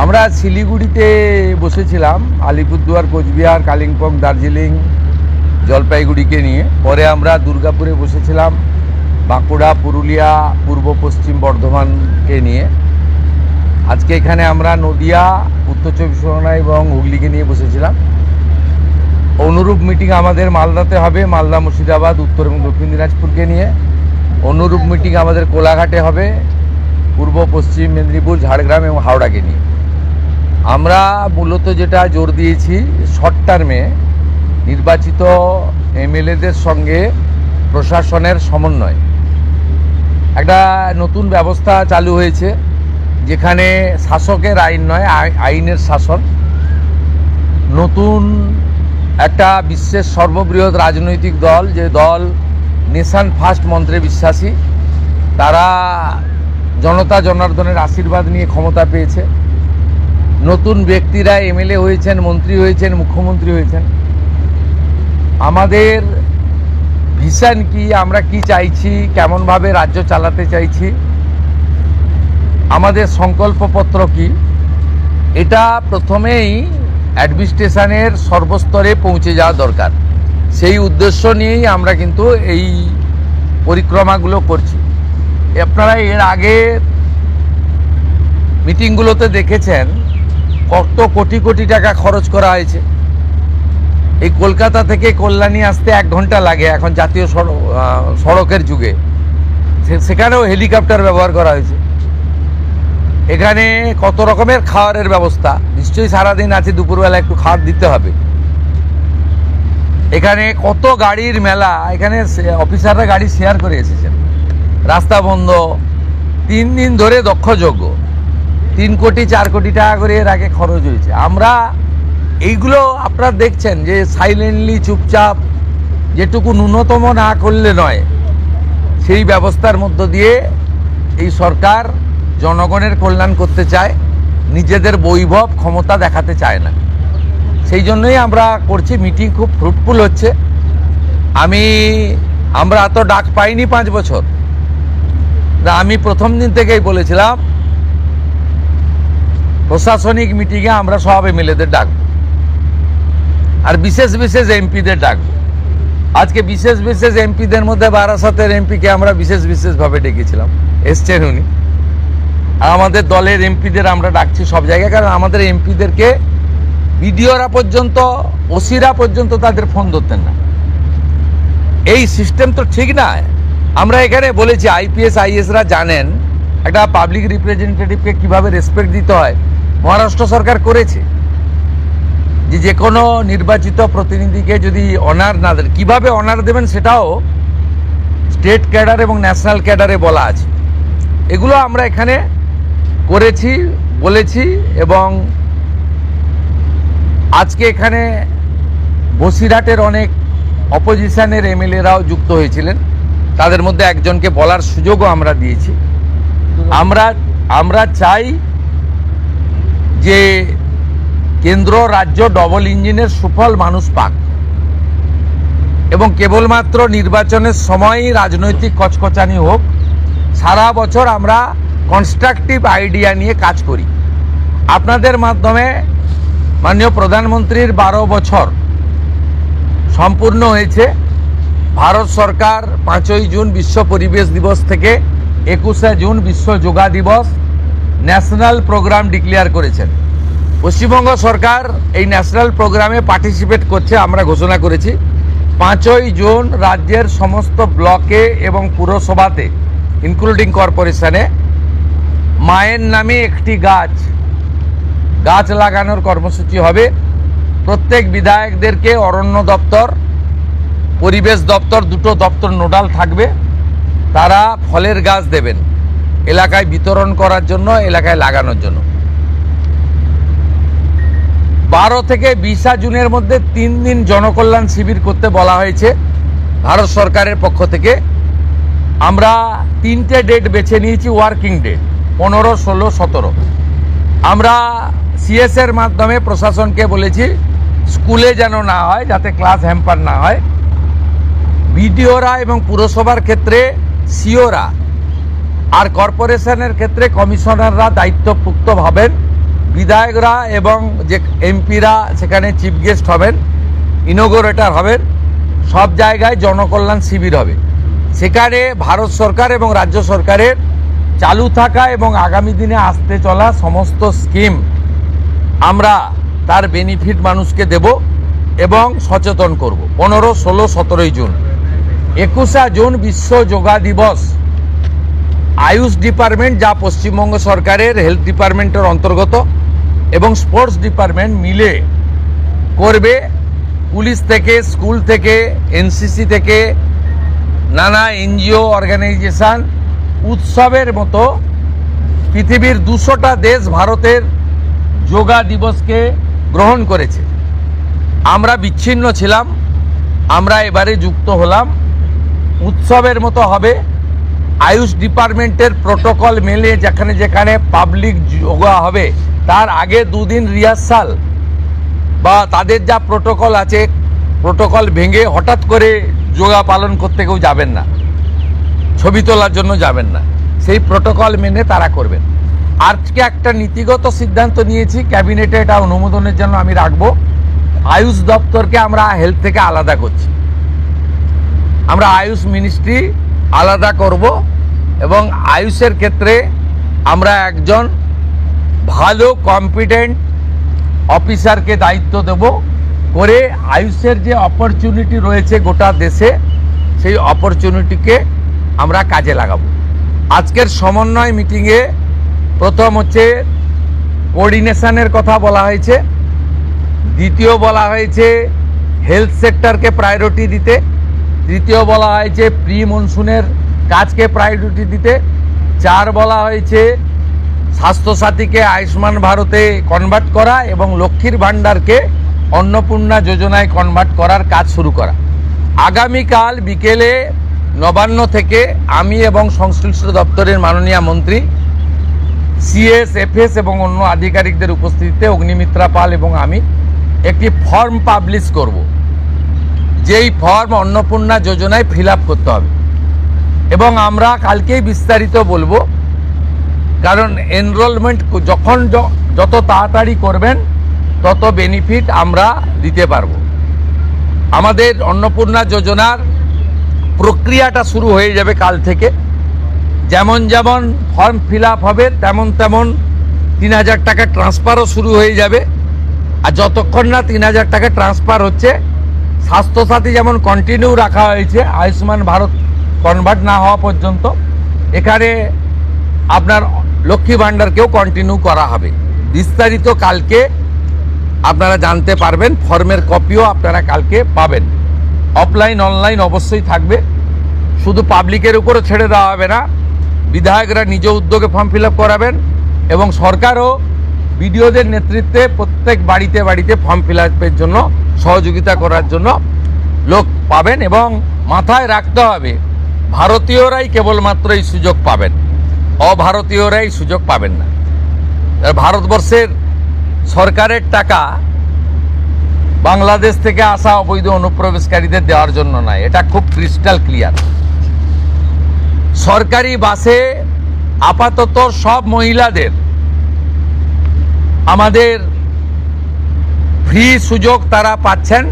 আমরা শিলিগুড়িতে বসেছিলাম, আলিপুরদুয়ার, কোচবিহার, কালিম্পং, দার্জিলিং, জলপাইগুড়িকে নিয়ে। পরে আমরা দুর্গাপুরে বসেছিলাম, বাঁকুড়া, পুরুলিয়া, পূর্ব পশ্চিম বর্ধমানকে নিয়ে। আজকে এখানে আমরা নদিয়া, উত্তর চব্বিশ পরগনা এবং হুগলিকে নিয়ে বসেছিলাম। অনুরূপ মিটিং আমাদের মালদাতে হবে, মালদা, মুর্শিদাবাদ, উত্তর এবং দক্ষিণ দিনাজপুরকে নিয়ে। অনুরূপ মিটিং আমাদের কোলাঘাটে হবে, পূর্ব পশ্চিম মেদিনীপুর, ঝাড়গ্রাম এবং হাওড়াকে নিয়ে। আমরা মূলত যেটা জোর দিয়েছি, শর্ট টার্মে নির্বাচিত এমএলএদের সঙ্গে প্রশাসনের সমন্বয়। একটা নতুন ব্যবস্থা চালু হয়েছে, যেখানে শাসকের আইন নয়, আইনের শাসন। নতুন একটা বিশ্বের সর্ববৃহৎ রাজনৈতিক দল, যে দল নেশন ফার্স্ট মন্ত্রে বিশ্বাসী, তারা জনতা জনার্দনের আশীর্বাদ নিয়ে ক্ষমতা পেয়েছে। নতুন ব্যক্তিরা এমএলএ হয়েছেন, মন্ত্রী হয়েছেন, মুখ্যমন্ত্রী হয়েছেন। আমাদের ভিশন কি, আমরা কি চাইছি, কেমনভাবে রাজ্য চালাতে চাইছি, আমাদের সংকল্পপত্র কি, এটা প্রথমেই অ্যাডমিনিস্ট্রেশনের সর্বস্তরে পৌঁছে যাওয়া দরকার। সেই উদ্দেশ্য নিয়েই আমরা কিন্তু এই পরিক্রমাগুলো করছি। আপনারা এর আগে মিটিংগুলোতে দেখেছেন কত কোটি কোটি টাকা খরচ করা হয়েছে। এই কলকাতা থেকে কল্যাণী আসতে 1 ঘন্টা লাগে এখন জাতীয় সড়কের যুগে। সেখানেও হেলিকপ্টার ব্যবহার করা হয়েছে। এখানে কত রকমের খাওয়ারের ব্যবস্থা, নিশ্চয়ই সারাদিন আছে, দুপুরবেলা একটু খাবার দিতে হবে। এখানে কত গাড়ির মেলা, এখানে অফিসাররা গাড়ি শেয়ার করে এসেছেন। রাস্তা বন্ধ, 3 দিন ধরে দক্ষযজ্ঞ, 3 কোটি 4 কোটি টাকা করে এর আগে খরচ হয়েছে। আমরা এইগুলো আপনারা দেখছেন যে সাইলেন্টলি, চুপচাপ, যেটুকু ন্যূনতম না করলে নয়, সেই ব্যবস্থার মধ্য দিয়ে এই সরকার জনগণের কল্যাণ করতে চায়, নিজেদের বৈভব ক্ষমতা দেখাতে চায় না। সেই জন্যই আমরা করছি। মিটিং খুব ফ্রুটফুল হচ্ছে। আমরা এত ডাক পাইনি 5 বছর। আমি প্রথম দিন থেকেই বলেছিলাম প্রশাসনিক মিটিংয়ে আমরা সব এমএলএদের ডাকবো, আর বিশেষ বিশেষ এমপিদের ডাকবো। আজকে বিশেষ বিশেষ এমপিদের মধ্যে বারাসাতের এমপিকে আমরা বিশেষভাবে ডেকেছিলাম, এসছেন উনি। আর আমাদের দলের এমপিদের আমরা ডাকছি সব জায়গায়, কারণ আমাদের এমপিদেরকে বিডিওরা পর্যন্ত, ওসিরা পর্যন্ত তাদের ফোন ধরতেন না। এই সিস্টেম তো ঠিক না। আমরা এখানে বলেছি আইপিএস আইএসরা জানেন একটা পাবলিক রিপ্রেজেন্টেটিভকে কিভাবে রেসপেক্ট দিতে হয়। মহারাষ্ট্র সরকার করেছে, যে কোনো নির্বাচিত প্রতিনিধিকে যদি অনার না দেন, কীভাবে অনার দেবেন সেটাও স্টেট ক্যাডার এবং ন্যাশনাল ক্যাডারে বলা আছে। এগুলো আমরা এখানে করেছি, বলেছি। এবং আজকে এখানে বসিরহাটের অনেক অপোজিশনের এমএলএরাও যুক্ত হয়েছিলেন, তাদের মধ্যে একজনকে বলার সুযোগও আমরা দিয়েছি। আমরা চাই যে কেন্দ্র রাজ্য ডবল ইঞ্জিনের সুফল মানুষ পাক, এবং কেবলমাত্র নির্বাচনের সময়ই রাজনৈতিক কচকচানি হোক। সারা বছর আমরা কনস্ট্রাকটিভ আইডিয়া নিয়ে কাজ করি। আপনাদের মাধ্যমে মাননীয় প্রধানমন্ত্রীর 12 বছর সম্পূর্ণ হয়েছে। ভারত সরকার 5ই জুন বিশ্ব পরিবেশ দিবস থেকে 21শে জুন বিশ্ব যোগা দিবস ন্যাশনাল প্রোগ্রাম ডিক্লেয়ার করেছেন। পশ্চিমবঙ্গ সরকার এই ন্যাশনাল প্রোগ্রামে পার্টিসিপেট করছে, আমরা ঘোষণা করেছি। 5ই জুন রাজ্যের সমস্ত ব্লকে এবং পুরসভাতে, ইনক্লুডিং কর্পোরেশনে, মায়ের নামে একটি গাছ লাগানোর কর্মসূচি হবে। প্রত্যেক বিধায়কদেরকে অরণ্য দপ্তর, পরিবেশ দপ্তর, দুটো দপ্তর নোডাল থাকবে। তারা ফলের গাছ দেবেন এলাকায় বিতরণ করার জন্য, এলাকায় লাগানোর জন্য। 12 থেকে 20 জুনের মধ্যে 3 দিন জনকল্যাণ শিবির করতে বলা হয়েছে ভারত সরকারের পক্ষ থেকে। আমরা 3টে ডেট বেছে নিয়েছি, ওয়ার্কিং ডেট 15, 16, 17। আমরা সিএসের মাধ্যমে প্রশাসনকে বলেছি স্কুলে যেন না হয়, যাতে ক্লাস হ্যাম্পার না হয়। বিডিওরা এবং পুরসভার ক্ষেত্রে সিওরা, আর কর্পোরেশনের ক্ষেত্রে কমিশনাররা দায়িত্বপ্রাপ্ত হবেন বিধায়করা এবং যে এমপিরা সেখানে চিফ গেস্ট হবেন, ইনোগ্রেটর হবেন, সব জায়গায় জনকল্যাণ শিবির হবে। সেখানে ভারত সরকার এবং রাজ্য সরকারের চালু থাকা এবং আগামী দিনে আসতে চলা সমস্ত স্কিম আমরা তার বেনিফিট মানুষকে দেব এবং সচেতন করব। 15, 16, 17 জুন, 21 জুন বিশ্ব যোগা দিবস। আয়ুষ ডিপার্টমেন্ট, যা পশ্চিমবঙ্গ সরকারের হেলথ ডিপার্টমেন্টের অন্তর্গত, এবং স্পোর্টস ডিপার্টমেন্ট মিলে করবে। পুলিশ থেকে, স্কুল থেকে, এনসিসি থেকে, নানা এনজিও অর্গানাইজেশন, উৎসবের মতো পৃথিবীর 200টা দেশ ভারতের যোগা দিবসকে গ্রহণ করেছে। আমরা বিচ্ছিন্ন ছিলাম, আমরা এবারে যুক্ত হলাম। উৎসবের মতো হবে। আয়ুষ ডিপার্টমেন্টের প্রোটোকল মেলে যেখানে যেখানে পাবলিক যোগা হবে তার আগে 2 দিন রিহার্সাল বা তাদের যা প্রোটোকল আছে, প্রোটোকল ভেঙে হঠাৎ করে যোগা পালন করতে কেউ যাবেন না, ছবি তোলার জন্য যাবেন না, সেই প্রোটোকল মেনে তারা করবেন। আজকে একটা নীতিগত সিদ্ধান্ত নিয়েছি, ক্যাবিনেটে এটা অনুমোদনের জন্য আমি রাখবো। আয়ুষ দপ্তরকে আমরা হেলথ থেকে আলাদা করছি। আমরা আয়ুষ মিনিস্ট্রি আলাদা করব এবং আয়ুষের ক্ষেত্রে আমরা একজন ভালো কম্পিটেন্ট অফিসারকে দায়িত্ব দেব করে আয়ুষের যে অপরচুনিটি রয়েছে গোটা দেশে, সেই অপরচুনিটিকে আমরা কাজে লাগাবো। আজকের সমন্বয় মিটিংয়ে প্রথম হচ্ছে কোঅর্ডিনেশনের কথা বলা হয়েছে, দ্বিতীয় বলা হয়েছে হেলথ সেক্টরকে প্রায়োরিটি দিতে, তৃতীয় বলা হয়েছে প্রি মনসুনের কাজকে প্রায়োরিটি দিতে, 4 বলা হয়েছে স্বাস্থ্যসাথীকে আয়ুষ্মান ভারতে কনভার্ট করা এবং লক্ষ্মীর ভাণ্ডারকে অন্নপূর্ণা যোজনায় কনভার্ট করার কাজ শুরু করা। আগামীকাল বিকেলে নবান্ন থেকে আমি এবং সংশ্লিষ্ট দপ্তরের মাননীয় মন্ত্রী, সিএস, এফএস এবং অন্য আধিকারিকদের উপস্থিতিতে অগ্নিমিত্রা পাল এবং আমি একটি ফর্ম পাবলিশ করব, যেই ফর্ম অন্নপূর্ণা যোজনায় ফিল আপ করতে হবে এবং আমরা কালকেই বিস্তারিত বলবো। কারণ এনরোলমেন্ট যখন যত তাড়াতাড়ি করবেন তত বেনিফিট আমরা দিতে পারবো। আমাদের অন্নপূর্ণা যোজনার প্রক্রিয়াটা শুরু হয়ে যাবে কাল থেকে। যেমন যেমন ফর্ম ফিল আপ হবে তেমন তেমন 3000 টাকা ট্রান্সফারও শুরু হয়ে যাবে। আর যতক্ষণ না 3000 টাকা ট্রান্সফার হচ্ছে, স্বাস্থ্যসাথী যেমন কন্টিনিউ রাখা হয়েছে আয়ুষ্মান ভারত কনভার্ট না হওয়া পর্যন্ত, এখানে আপনার লক্ষ্মী ভাণ্ডারকেও কন্টিনিউ করা হবে। বিস্তারিত কালকে আপনারা জানতে পারবেন, ফর্মের কপিও আপনারা কালকে পাবেন। অফলাইন অনলাইন অবশ্যই থাকবে, শুধু পাবলিকের উপরও ছেড়ে দেওয়া হবে না, বিধায়করা নিজ উদ্যোগে ফর্ম ফিল আপ করাবেন এবং সরকারও বিডিওদের নেতৃত্বে প্রত্যেক বাড়িতে বাড়িতে ফর্ম ফিল আপের জন্য সহযোগিতা করার জন্য লোক পাবেন। এবং মাথায় রাখতে হবে, ভারতীয়রাই কেবলমাত্র এই সুযোগ পাবেন, অভারতীয়রাই সুযোগ পাবেন না। ভারতবর্ষের সরকারের টাকা বাংলাদেশ থেকে আসা অবৈধ অনুপ্রবেশকারীদের দেওয়ার জন্য নয়, এটা খুব ক্রিস্টাল ক্লিয়ার। সরকারি বাসে আপাতত সব মহিলাদের আমাদের ফ্রি সুযোগ তারা পাচ্ছেন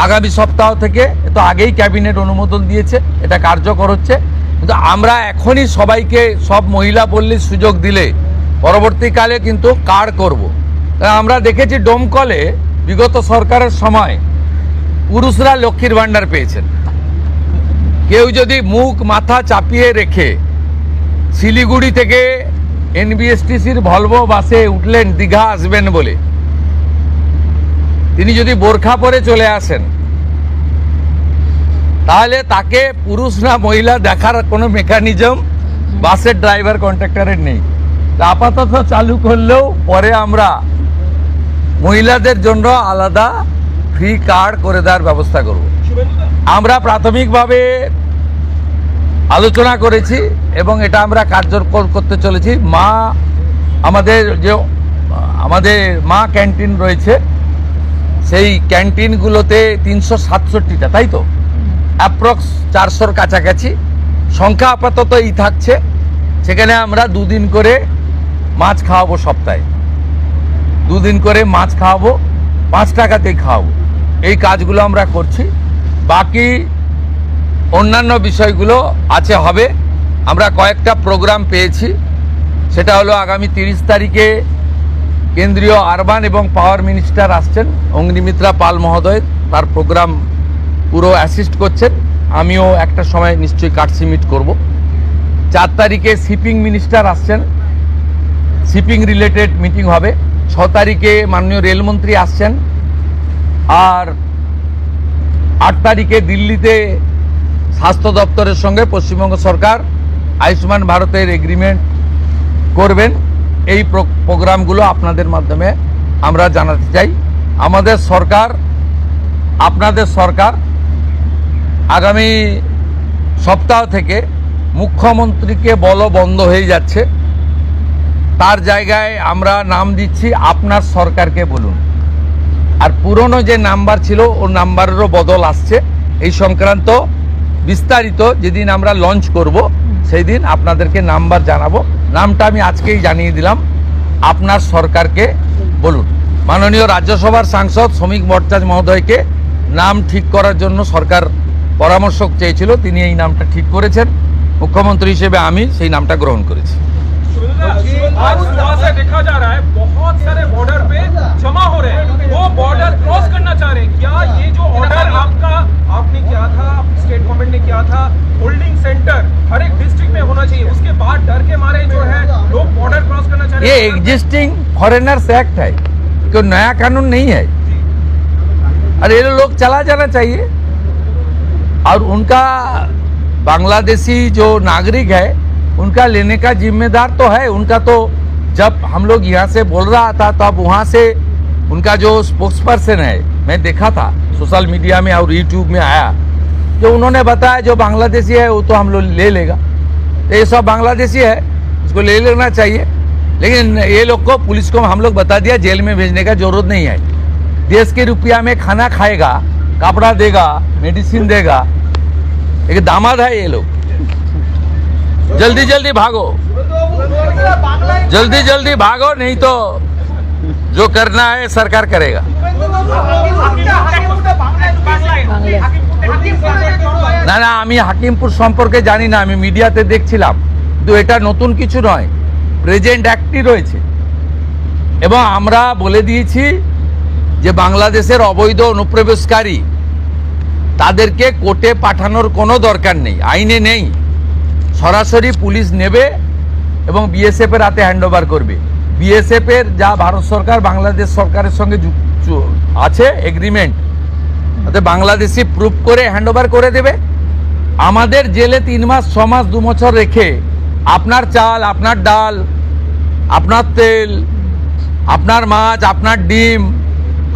আগামী সপ্তাহ থেকে। তো আগেই ক্যাবিনেট অনুমোদন দিয়েছে, এটা কার্যকর হচ্ছে। কিন্তু আমরা এখনই সবাইকে, সব মহিলা বললে সুযোগ দিলে পরবর্তীকালে কিন্তু কার্ড করব। আমরা দেখেছি ডোমকলে বিগত সরকারের সময় পুরুষরা লক্ষ্মীর ভাণ্ডার পেয়েছেন। কেউ যদি মুখ মাথা চাপিয়ে রেখে শিলিগুড়ি থেকে এনবিএসটিসির ভলভো বাসে উঠলেন দীঘা আসবেন বলে, তিনি যদি বোরখা পরে চলে আসেন, তাহলে তাকে পুরুষ না মহিলা দেখার কোনো মেকানিজম বাসের ড্রাইভার কন্ট্রাক্টরের নেই। আপাতত চালু করলেও পরে আমরা মহিলাদের জন্য আলাদা ফ্রি কার্ড করে দেওয়ার ব্যবস্থা করব। আমরা প্রাথমিকভাবে আলোচনা করেছি এবং এটা আমরা কার্যকর করতে চলেছি। আমাদের মা ক্যান্টিন রয়েছে, সেই ক্যান্টিনগুলোতে 367টা, তাই তো অ্যাপ্রক্স 400-র কাছাকাছি সংখ্যা আপাতত এই থাকছে। সেখানে আমরা 2 দিন করে মাছ খাওয়াবো সপ্তাহে। 2 দিন করে মাছ খাওয়াবো, 5 টাকাতেই খাওয়াবো। এই কাজগুলো আমরা করছি। বাকি অন্যান্য বিষয়গুলো আছে, হবে। আমরা কয়েকটা প্রোগ্রাম পেয়েছি। সেটা হলো আগামী 30 তারিখে কেন্দ্রীয় আরবান এবং পাওয়ার মিনিস্টার আসছেন, অগ্নিমিত্রা পাল মহোদয়, তার প্রোগ্রাম পুরো অ্যাসিস্ট করছেন। আমিও একটা সময় নিশ্চয়ই কাটসি মিট করব। 4 তারিখে শিপিং মিনিস্টার আসছেন, শিপিং রিলেটেড মিটিং হবে। 6 তারিখে মাননীয় রেলমন্ত্রী আসছেন। আর 8 তারিখে দিল্লিতে স্বাস্থ্য দপ্তরের সঙ্গে পশ্চিমবঙ্গ সরকার আয়ুষ্মান ভারতের এগ্রিমেন্ট করবেন। এই প্রোগ্রামগুলো আপনাদের মাধ্যমে আমরা জানাতে চাই। আমাদের সরকার, আপনাদের সরকার আগামী সপ্তাহ থেকে মুখ্যমন্ত্রীকে বলা বন্ধ হয়ে যাচ্ছে, তার জায়গায় আমরা নাম দিচ্ছি আপনার সরকারকে বলুন। আর পুরনো যে নাম্বার ছিল ওর নাম্বারেরও বদল আসছে। এই সংক্রান্ত বিস্তারিত যেদিন আমরা লঞ্চ করব সেই দিন আপনাদেরকে নাম্বার জানাবো। নামটা আমি আজকেই জানিয়ে দিলাম, আপনার সরকারকে বলুন। মাননীয় রাজ্যসভার সাংসদ শ্রমিক ভট্টাচার্য মহোদয়কে নাম ঠিক করার জন্য সরকার পরামর্শ চেয়েছিল, তিনি এই নামটা ঠিক করেছেন। মুখ্যমন্ত্রী হিসেবে আমি সেই নামটা গ্রহণ করেছি। आज सुबह से देखा जा रहा है बहुत सारे बॉर्डर पे जमा हो रहे हैं, वो बॉर्डर क्रॉस करना चाह रहे हैं। क्या ये जो ऑर्डर आपने किया था, स्टेट गवर्नमेंट ने किया था, होल्डिंग सेंटर हर एक डिस्ट्रिक्ट में होना चाहिए, उसके बाद डर के मारे जो है लोग बॉर्डर क्रॉस करना चाह रहे ये हैं? एग्जिस्टिंग फॉरेनर्स एक्ट है, कोई नया कानून नहीं है। और ये लोग चला जाना चाहिए। और उनका बांग्लादेशी जो नागरिक है उनका लेने का जिम्मेदार तो है उनका। तो जब हम लोग यहाँ से बोल रहा था तो अब वहाँ से उनका जो स्पोक्स पर्सन है, मैं देखा था सोशल मीडिया में और यूट्यूब में आया, जो उन्होंने बताया जो बांग्लादेशी है वो तो हम लोग ले लेगा। तो ये सब बांग्लादेशी है, इसको ले लेना चाहिए। लेकिन ये लोग को, पुलिस को हम लोग बता दिया जेल में भेजने का जरूरत नहीं है। देश के रुपया में खाना खाएगा, कपड़ा देगा, मेडिसिन देगा। एक दामाद है ये लोग। जल्दी जल्दी भागो, जल्दी जल्दी भागो, नहीं तो जो करना है सरकार करेगा। না না, আমি হাকিমপুর সম্পর্কে জানি না, আমি মিডিয়াতে দেখছিলাম। কিন্তু এটা নতুন কিছু নয়, প্রেজেন্ট অ্যাক্টই রয়েছে। এবং আমরা বলে দিয়েছি যে বাংলাদেশের অবৈধ অনুপ্রবেশকারী তাদেরকে কোর্টে পাঠানোর কোনো দরকার নেই, আইনে নেই। সরাসরি পুলিশ নেবে এবং বিএসএফ এর হাতে হ্যান্ডওভার করবে। বিএসএফ এর যা ভারত সরকার বাংলাদেশ সরকারের সঙ্গে আছে এগ্রিমেন্ট, তাতে বাংলাদেশি প্রুফ করে হ্যান্ডওভার করে দেবে। আমাদের জেলে 3 মাস 6 মাস 2 বছর রেখে আপনার চাল, আপনার ডাল, আপনার তেল, আপনার মাছ, আপনার ডিম,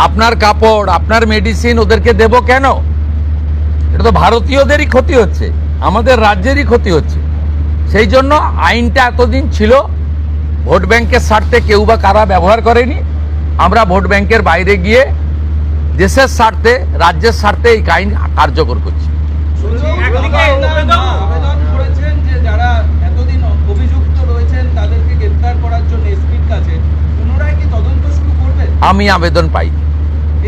আপনার কাপড়, আপনার মেডিসিন ওদেরকে দেব কেন? এটা তো ভারতীয়দেরই ক্ষতি হচ্ছে, আমাদের রাজ্যেরই ক্ষতি হচ্ছে। সেই জন্য আইনটা এতদিন ছিল ভোট ব্যাংকের স্বার্থে কেউ বা কারা ব্যবহার করেনি। আমরা ভোট ব্যাংকের বাইরে গিয়ে দেশের স্বার্থে, রাজ্যের স্বার্থে এই আইন কার্যকর করছি। আবেদন করেছেন যে যারা এতদিন অভিযুক্ত রয়েছেন তাদেরকে গ্রেফতার করার জন্য এসপির কাছে, পুনরায় কি তদন্ত শুরু করবেন? আমি আবেদন পাইনি।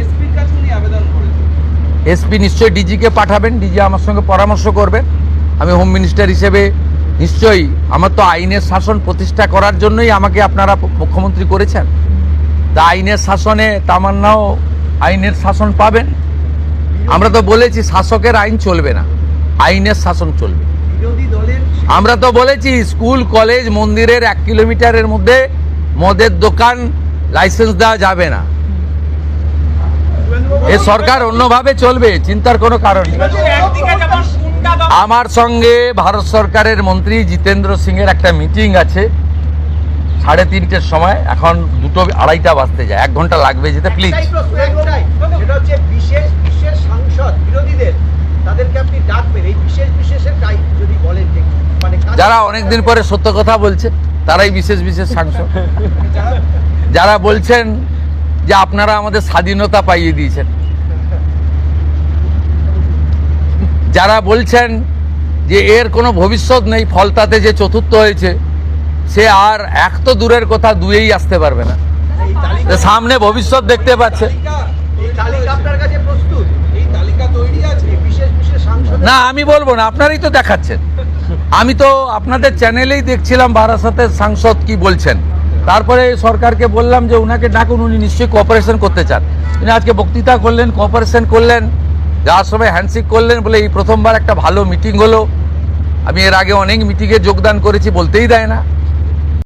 এসপির কাছে উনি আবেদন করেছেন। এসপি নিশ্চয়ই ডিজিকে পাঠাবেন, ডিজি আমার সঙ্গে পরামর্শ করবেন। আমি হোম মিনিস্টার হিসেবে নিশ্চয়ই, আমার তো আইনের শাসন প্রতিষ্ঠা করার জন্যই আমাকে আপনারা মুখ্যমন্ত্রী করেছেন। তা আইনের শাসনে তামান্নাও আইনের শাসন পাবেন। আমরা তো বলেছি শাসকের আইন চলবে না, আইনের শাসন চলবে। বিরোধী দলের আমরা তো বলেছি স্কুল, কলেজ, মন্দিরের 1 কিলোমিটারের মধ্যে মদের দোকান লাইসেন্স দেওয়া যাবে না। এ সরকার অন্যভাবে চলবে, চিন্তার কোনো কারণ নেই। আমার সঙ্গে ভারত সরকারের মন্ত্রী জিতেন্দ্র সিং এর একটা মিটিং আছে 3:30টার সময়। এখন 2:30 বাজতে যায়, 1 ঘন্টা লাগবে যেতে। প্লিজ, সেটা হচ্ছে বিশেষ সাংসদ বিরোধীদের, তাদেরকে আপনি ডাকবেন এই বিশেষের যদি বলেন যে মানে যারা অনেকদিন পরে সত্য কথা বলছে তারাই বিশেষ সাংসদ। যারা বলছেন যে আপনারা আমাদের স্বাধীনতা পাইয়ে দিয়েছেন, যারা বলছেন যে এর কোনো ভবিষ্যৎ নেই, ফলতাতে যে চতুর্থ হয়েছে সে আর 1 তো দূরের কথা 2-এই আসতে পারবে না। এই তালিকা সামনে ভবিষ্যৎ দেখতে পাচ্ছে। এই তালিকা আপনার কাছে প্রস্তুত? এই তালিকা তৈরি আছে। এই বিশেষ বিশেষ সাংসদ না আমি বলবো না, আপনারাই তো দেখাচ্ছেন। আমি তো আপনাদের চ্যানেলেই দেখছিলাম বারাসাতের সাংসদ কি বলছেন, তারপরে সরকারকে বললাম যে ওনাকে ডাকুন, উনি নিশ্চয়ই কোঅপারেশন করতে চান। উনি আজকে বক্তৃতা করলেন, কোঅপারেশন করলেন, যাওয়ার সময় হ্যান্ডশেক করলেন, বলে এই প্রথমবার একটা ভালো মিটিং হলো। আমি এর আগে অনেক মিটিংয়ে যোগদান করেছি, বলতেই দেয় না।